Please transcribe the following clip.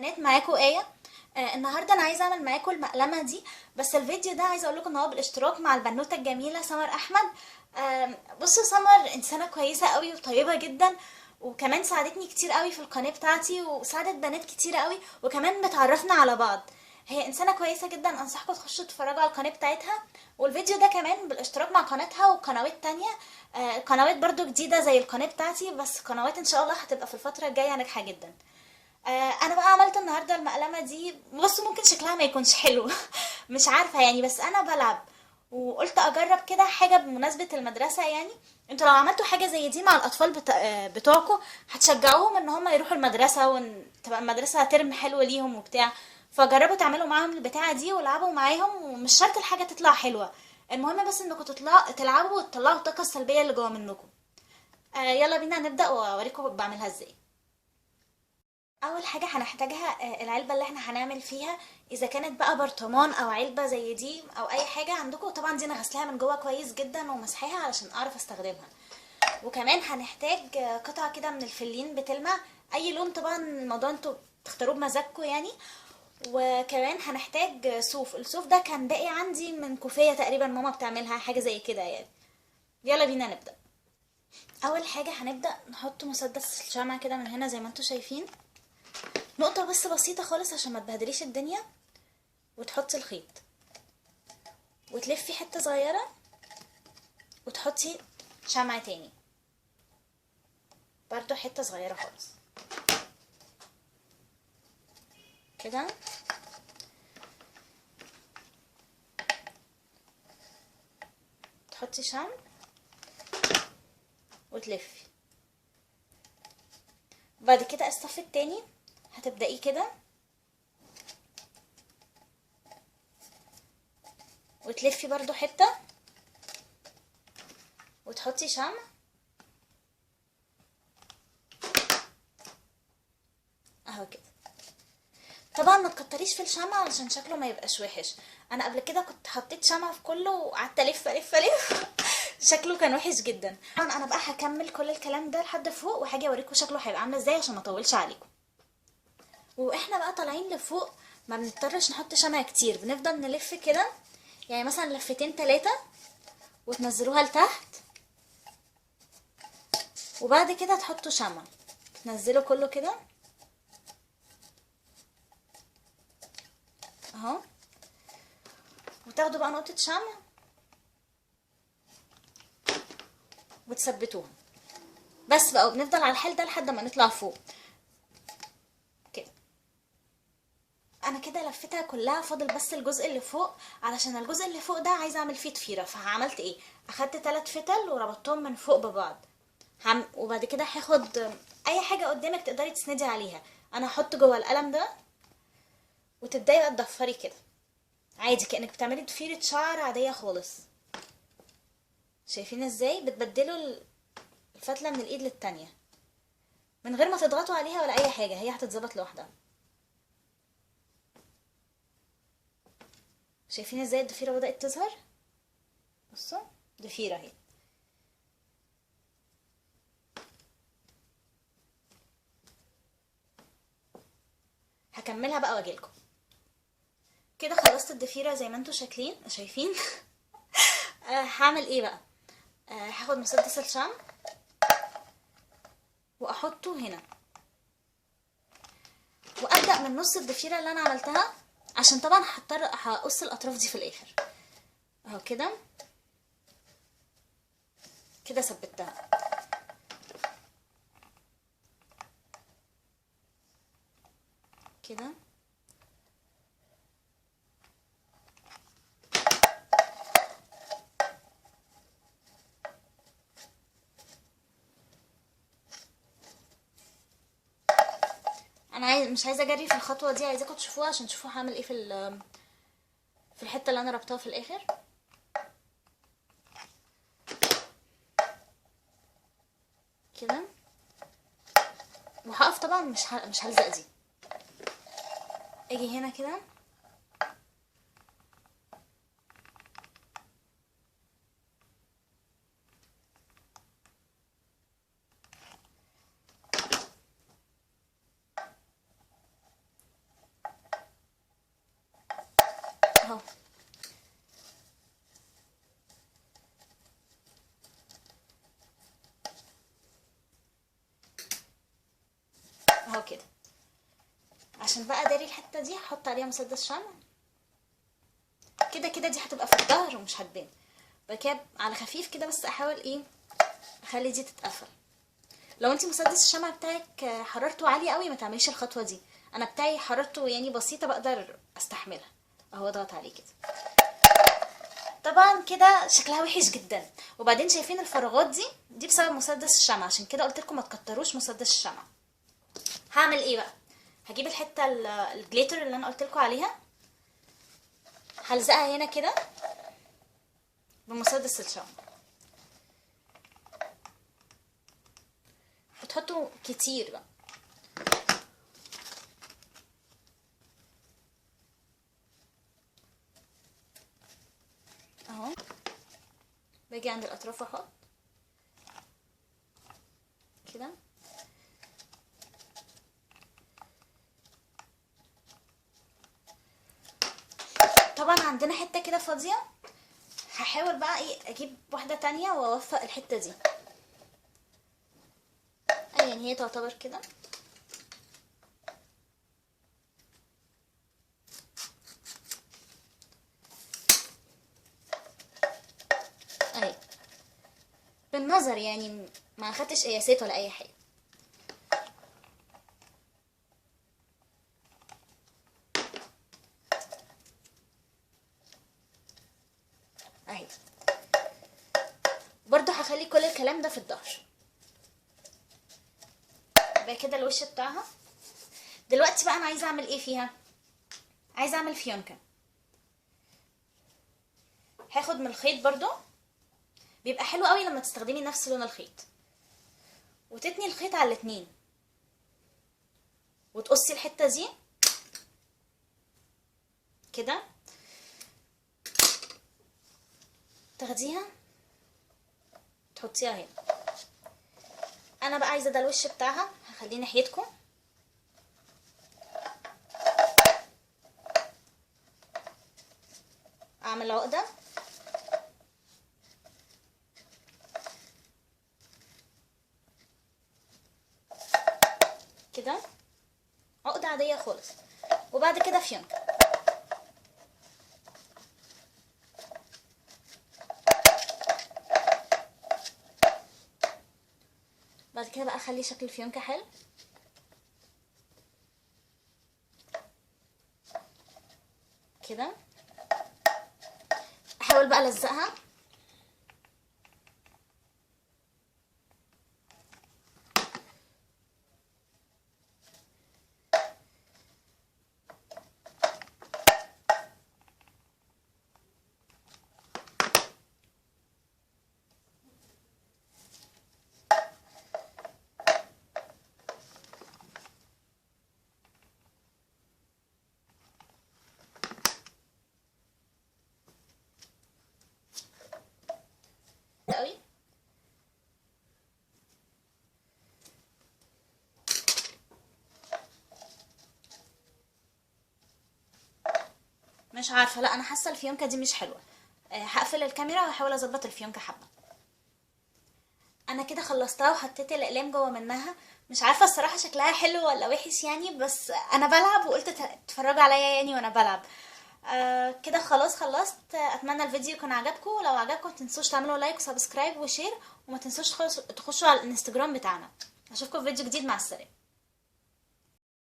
بنات، معاكم آية. النهارده انا عايزه اعمل معاكم المقلمه دي. بس الفيديو ده عايزه اقول لكم ان هو بالاشتراك مع البنوته الجميله سمر احمد. بصوا، سمر انسانه كويسه قوي وطيبه جدا، وكمان ساعدتني كتير قوي في القناه بتاعتي وساعدت بنات كتير قوي، وكمان بتعرفنا على بعض. هي انسانه كويسه جدا، انصحكم تخشوا تتفرجوا على القناه بتاعتها. والفيديو ده كمان بالاشتراك مع قناتها وقنوات تانية، قنوات برضو جديده زي القناه بتاعتي، بس قنوات ان شاء الله هتبقى في الفتره الجايه ناجحه جدا. انا بقى عملت النهارده المقلمه دي. بص، ممكن شكلها ما يكونش حلو مش عارفه يعني، بس انا بلعب وقلت اجرب كده حاجه بمناسبه المدرسه يعني. انتوا لو عملتوا حاجه زي دي مع الاطفال بتوعكم، هتشجعوهم ان هم يروحوا المدرسه وتبقى المدرسه ترم حلو ليهم وبتاع. فجربوا تعملوا معاهم البتاعه دي والعبوا معاهم، ومش شرط الحاجه تطلع حلوه، المهم بس انكم تلعبوا وتطلعوا الطاقه السلبيه اللي جوه منكم. يلا بينا نبدا واوريكم بعملها ازاي. اول حاجه هنحتاجها العلبه اللي احنا هنعمل فيها، اذا كانت بقى برطمان او علبه زي دي او اي حاجه عندكم. طبعا دي انا غسلاها من جوه كويس جدا ومسحاها علشان اعرف استخدمها. وكمان هنحتاج قطعه كده من الفلين بتلمع، اي لون طبعا، الموضوع انتوا تختاروه بمزاجكم يعني. وكمان هنحتاج صوف. الصوف ده كان باقي عندي من كوفيه تقريبا ماما بتعملها حاجه زي كده يعني. يلا بينا نبدا. اول حاجه هنبدا نحط مسدس الشمع كده من هنا زي ما انتوا شايفين، نقطة بس بسيطة خالص عشان ما تبهدليش الدنيا. وتحطي الخيط وتلفي حتة صغيرة وتحطي شمع تاني، برضو حتة صغيرة خالص كده. تحطي شمع وتلفي. بعد كده الصف التاني هتبدأيه كده وتلفي برضو حتة وتحطي شمع اهو كده. طبعا ما تكتريش في الشمع علشان شكله ما يبقاش وحش. انا قبل كده كنت حطيت شمع في كله وقعدت الف الف الف شكله كان وحش جدا. طبعا انا بقى هكمل كل الكلام ده لحد فوق، وهاجي اوريكم شكله هيبقى عامل ازاي عشان ما اطولش عليكم. واحنا بقى طالعين لفوق ما بنضطرش نحط شمع كتير، بنفضل نلف كده يعني مثلا لفتين تلاتة وتنزلوها لتحت، وبعد كده تحطوا شمع تنزلوا كله كده اهو، وتاخدوا بقى نقطة شمع وتثبتوها بس بقى. وبنفضل على الحال ده لحد ما نطلع فوق كده. انا كده لفتها كلها، فاضل بس الجزء اللي فوق، علشان الجزء اللي فوق ده عايزه اعمل فيه ضفيره. فعملت ايه؟ اخدت 3 فتل وربطتهم من فوق ببعض. وبعد كده هاخد اي حاجه قدامك تقدري تسندي عليها. انا هحط جوه القلم ده وتبداي بقى تضفري كده عادي كانك بتعملي ضفيره شعر عاديه خالص. شايفين ازاي بتبدلوا الفتله من الايد للتانية من غير ما تضغطوا عليها ولا اي حاجه، هي هتتظبط لوحدها. شايفين ازاي الضفيره بدات تظهر؟ بصوا، ضفيره اهي. هكملها بقى واجيلكم. كده خلصت الضفيره زي ما انتوا شايفين هعمل ايه بقى؟ هاخد مسدس الشمع واحطه هنا، وابدا من نص الضفيره اللي انا عملتها، عشان طبعا هقص الاطراف دي في الاخر اهو كده. كده ثبتها كده. انا مش عايزه اجري في الخطوه دي، عايزاكم تشوفوها عشان تشوفوا هعمل ايه في الحته اللي انا ربطها في الاخر كده. وهقف طبعا، مش هلزق دي. اجي هنا كده اهو. اهو كده. عشان بقى اداري الحته دي هحط عليها مسدس شمع كده كده، دي هتبقى في الظهر ومش هتبان. بعد كده على خفيف كده بس احاول ايه اخلي دي تتقفل. لو انتي مسدس الشمع بتاعك حرارته عاليه قوي ما تعمليش الخطوه دي. انا بتاعي حرارته يعني بسيطه بقدر استحملها. اهو اضغط عليه كده. طبعا كده شكلها وحش جدا. وبعدين شايفين الفراغات دي بسبب مسدس الشمع، عشان كده قلت لكم ما تكتروش مسدس الشمع. هعمل ايه بقى؟ هجيب الحته الجليتر اللي انا قلت لكم عليها، هلزقها هنا كده بمسدس الشمع. هتحطوا كتير بقى. اهو باجي عند الاطراف واحط كده. طبعا عندنا حته كده فاضيه، هحاول بقى ايه اجيب واحده تانية واوفق الحته دي. يعني هي تعتبر كده. اهي بالنظر يعني ما اخدتش قياسات ولا اي حاجه. اهي برضو هخلي كل الكلام ده في الظهر. يبقى كده الوش بتاعها. دلوقتي بقى انا عايزه اعمل ايه فيها؟ عايزه اعمل فيونكه. هاخد من الخيط برضو، بيبقى حلو قوي لما تستخدمي نفس لون الخيط، وتتني الخيط على الاتنين وتقصي الحته دي كده، تاخديها تحطيها هنا. انا بقى عايزه ده الوش بتاعها، هخليه ناحيتكم. اعمل عقده كده، عقده عاديه خالص، وبعد كده فيونكه. بعد كده بقى اخلي شكل الفيونكه حلو كده. احاول بقى الزقها. قوي مش عارفه، لا انا حاسه الفيونكه دي مش حلوه. هقفل الكاميرا وهحاول اظبط الفيونكه حبه. انا كده خلصتها وحطيت الاقلام جوه منها. مش عارفه الصراحه شكلها حلو ولا وحش يعني، بس انا بلعب وقلت تتفرجوا عليا يعني وانا بلعب. كده خلاص خلصت. اتمنى الفيديو يكون عجبكم. لو عجبكم متنسوش تعملوا لايك وسبسكرايب وشير، وما تنسوش تخشوا على الانستجرام بتاعنا. اشوفكم في فيديو جديد. مع السلامه.